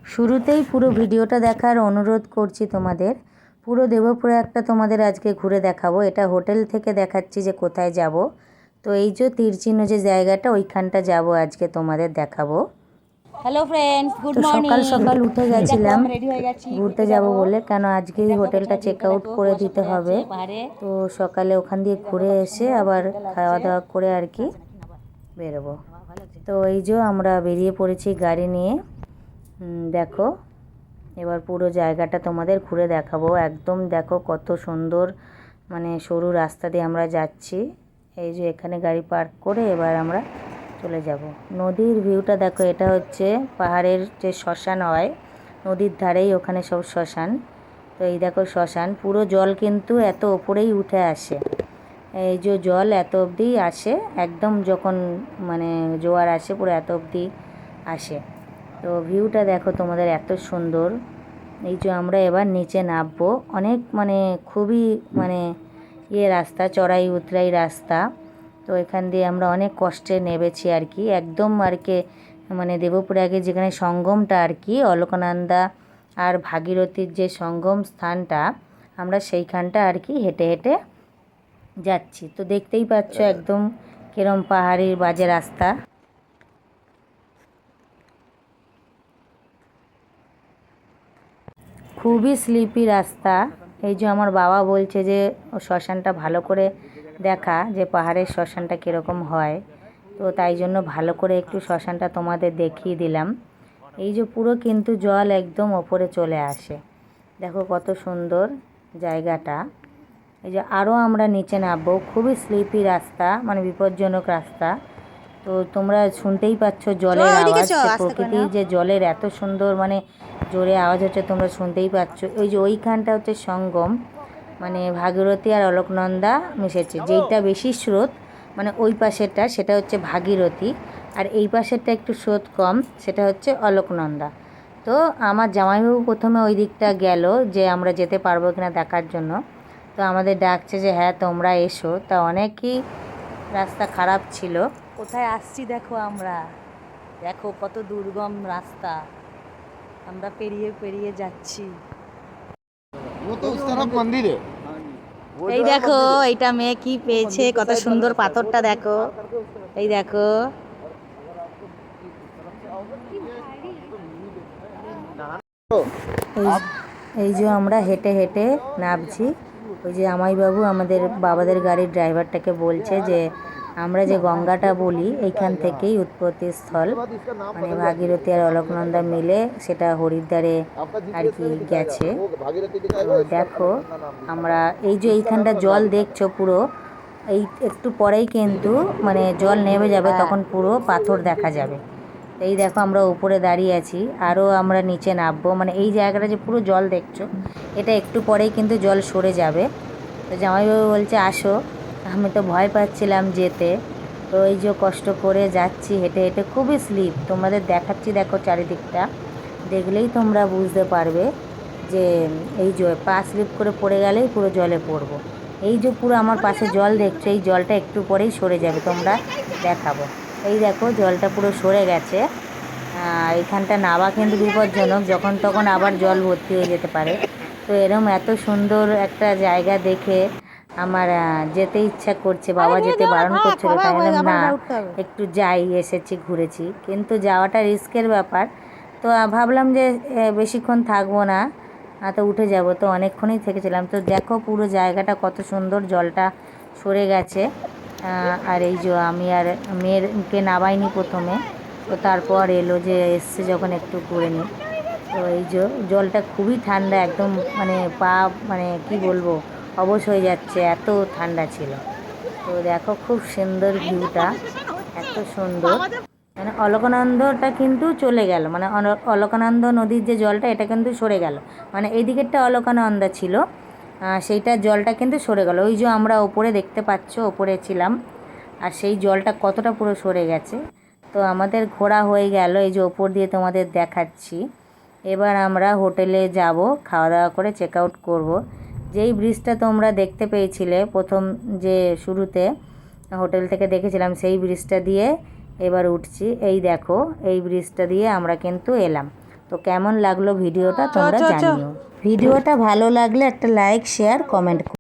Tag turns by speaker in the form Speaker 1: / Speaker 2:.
Speaker 1: শুরুতেই পুরো ভিডিওটা দেখার অনুরোধ করছি তোমাদের। পুরো দেবপ্রয়াগটা তোমাদের আজকে ঘুরে দেখাবো। এটা হোটেল থেকে দেখাচ্ছি যে কোথায় যাব। তো এই যে তীরচিহ্ন যে জায়গাটা, ওইখানটা যাব আজকে তোমাদের দেখাবো।
Speaker 2: হ্যালো ফ্রেন্ডস, গুড
Speaker 1: তো
Speaker 2: মর্নিং।
Speaker 1: সকাল সকাল উঠে গেছিলাম
Speaker 2: রেডি হয়ে গেছি
Speaker 1: ঘুরতে যাব বলে, কেন আজকেই হোটেলটা চেক আউট করে দিতে হবে। তো সকালে ওখান দিয়ে ঘুরে এসে আবার খাওয়া দাওয়া করে আর কি বেরোবো। তো এই যে আমরা বেরিয়ে পড়েছি গাড়ি নিয়ে। দেখো এবার পুরো জায়গাটা তোমাদের ঘুরে দেখাবো। একদম দেখো কত সুন্দর, মানে সরু রাস্তা দিয়ে আমরা যাচ্ছি। এই যে এখানে গাড়ি পার্ক করে এবার আমরা চলে যাব। নদীর ভিউটা দেখো, এটা হচ্ছে পাহাড়ের যে শ্মশান হয় নদীর ধারেই, ওখানে সব শ্মশান। তো এই দেখো শ্মশান, পুরো জল কিন্তু এত ওপরেই উঠে আসে। এই যে জল এত অবধি আসে, একদম যখন মানে জোয়ার আসে পুরো এত অবধি আসে। তো ভিউটা দেখো তোমাদের এত সুন্দর। এই যে আমরা এবার নিচে নামবো। অনেক মানে খুবই মানে রাস্তা, চড়াই উতরাই রাস্তা। তো এখান দিয়ে আমরা অনেক কষ্টে নেমেছি আর কি, একদম আর কি মানে দেবপ্রয়াগের যেখানে সঙ্গমটা আর কি, অলকানন্দা আর ভাগীরথীর যে সঙ্গম স্থানটা, আমরা সেইখানটা আর কি হেঁটে হেঁটে যাচ্ছি। তো দেখতেই পাচ্ছ একদম কিরম পাহাড়ির বাজে রাস্তা। খুবই স্লিপি রাস্তা। এই যে আমার বাবা বলছে যে শ্মশানটা ভালো করে দেখা, যে পাহাড়ের শ্মশানটা কীরকম হয়। তো তাই জন্য ভালো করে একটু শ্মশানটা তোমাদের দেখিয়ে দিলাম। এই যে পুরো কিন্তু জল একদম ওপরে চলে আসে, দেখো কত সুন্দর জায়গাটা। এই যে আরও আমরা নিচে নামবো। খুবই স্লিপি রাস্তা, মানে বিপজ্জনক রাস্তা। তো তোমরা শুনতেই পাচ্ছ জলের আওয়াজ, প্রকৃতির যে জলের এত সুন্দর মানে জোরে আওয়াজ হচ্ছে, তোমরা শুনতেই পাচ্ছ। ওই যে ওইখানটা হচ্ছে সঙ্গম, মানে ভাগীরথী আর অলকনন্দা মিশেছে। যেইটা বেশি স্রোত মানে ওই পাশেরটা, সেটা হচ্ছে ভাগীরথী, আর এই পাশেরটা একটু স্রোত কম, সেটা হচ্ছে অলকনন্দা। তো আমার জামাইবাবু প্রথমে ওই দিকটা গেল যে আমরা যেতে পারবো কিনা দেখার জন্য। তো আমাদের ডাকছে যে হ্যাঁ তোমরা এসো। তা অনেকই রাস্তা খারাপ ছিল। কোথায় আসছি দেখো আমরা, দেখো কত দুর্গম রাস্তা, আমরা পেরিয়ে পেরিয়ে যাচ্ছি। এই দেখো এইটা মেয়ে কি পেয়েছে, কত সুন্দর পাথরটা দেখো। এই দেখো এই যে আমরা হেঁটে হেঁটে নামছি। ওই যে জামাইবাবু আমাদের বাবাদের গাড়ির ড্রাইভারটাকে বলছে যে আমরা যে গঙ্গাটা বলি এইখান থেকেই উৎপত্তি স্থল, মানে ভাগীরথী আর অলকনন্দা মিলে সেটা হরিদ্বারে আর কি গেছে। তো দেখো আমরা এই যে এইখানটা জল দেখছো পুরো, এই একটু পরেই কিন্তু মানে জল নেমে যাবে, তখন পুরো পাথর দেখা যাবে। এই দেখো আমরা উপরে দাঁড়িয়ে আছি, আরও আমরা নিচে নামবো। মানে এই জায়গাটা যে পুরো জল দেখছো, এটা একটু পরেই কিন্তু জল সরে যাবে। তো জামাইবাবু বলছে আসো, আমি তো ভয় পাচ্ছিলাম যেতে। তো এই যে কষ্ট করে যাচ্ছি হেঁটে হেঁটে, খুবই স্লিপ। তোমাদের দেখাচ্ছি দেখো চারিদিকটা, দেখলেই তোমরা বুঝতে পারবে যে এই যে পা স্লিপ করে পড়ে গেলেই পুরো জলে পড়বো। এই যে পুরো আমার পাশে জল দেখছো, এই জলটা একটু পরেই সরে যাবে, তোমরা দেখাবো। এই দেখো জলটা পুরো সরে গেছে। এখানটা নামা কিন্তু বিপজ্জনক, যখন তখন আবার জল ভর্তি হয়ে যেতে পারে। তো এরম এত সুন্দর একটা জায়গা দেখে আমার যেতে ইচ্ছা করছে। বাবা যেতে বারণ করছিল, তাই বললাম না একটু যাই, এসেছি ঘুরেছি, কিন্তু যাওয়াটা রিস্কের ব্যাপার। তো ভাবলাম যে বেশিক্ষণ থাকবো না, তো উঠে যাব। তো অনেকক্ষণই থেকেছিলাম। তো দেখো পুরো জায়গাটা কত সুন্দর, জলটা সরে গেছে। আর এই যে আমি আর মেয়েরকে নামাইনি প্রথমে, তো তারপর এলো যে এসছে যখন একটু করে নিই। তো এই যে জলটা খুবই ঠান্ডা, একদম মানে পা মানে কি বলবো অবশ হয়ে যাচ্ছে, এত ঠান্ডা ছিল। তো দেখো খুব সুন্দর ভিউটা, এত সুন্দর। মানে অলকানন্দাটা কিন্তু চলে গেল, মানে অলকানন্দা নদীর যে জলটা এটা কিন্তু সরে গেল, মানে এই দিকেরটা অলকানন্দা ছিল, সেইটা জলটা কিন্তু সরে গেল। ওই যে আমরা ওপরে দেখতে পাচ্ছ, ওপরে ছিলাম, আর সেই জলটা কতটা পুরো সরে গেছে। তো আমাদের ঘোরা হয়ে গেল, এই যে ওপর দিয়ে তোমাদের দেখাচ্ছি। এবার আমরা হোটেলে যাব, খাওয়া দাওয়া করে চেক আউট করবো। যেই ব্রিজটা তোমরা দেখতে পেয়েছিলে প্রথম যে শুরুতে হোটেল থেকে দেখেছিলাম, সেই ব্রিজটা দিয়ে এবার উঠছি। এই দেখো এই ব্রিজটা দিয়ে আমরা কিন্তু এলাম। তো কেমন লাগলো ভিডিওটা তোমরা জানিও। ভিডিওটা ভালো লাগলে একটা লাইক শেয়ার কমেন্ট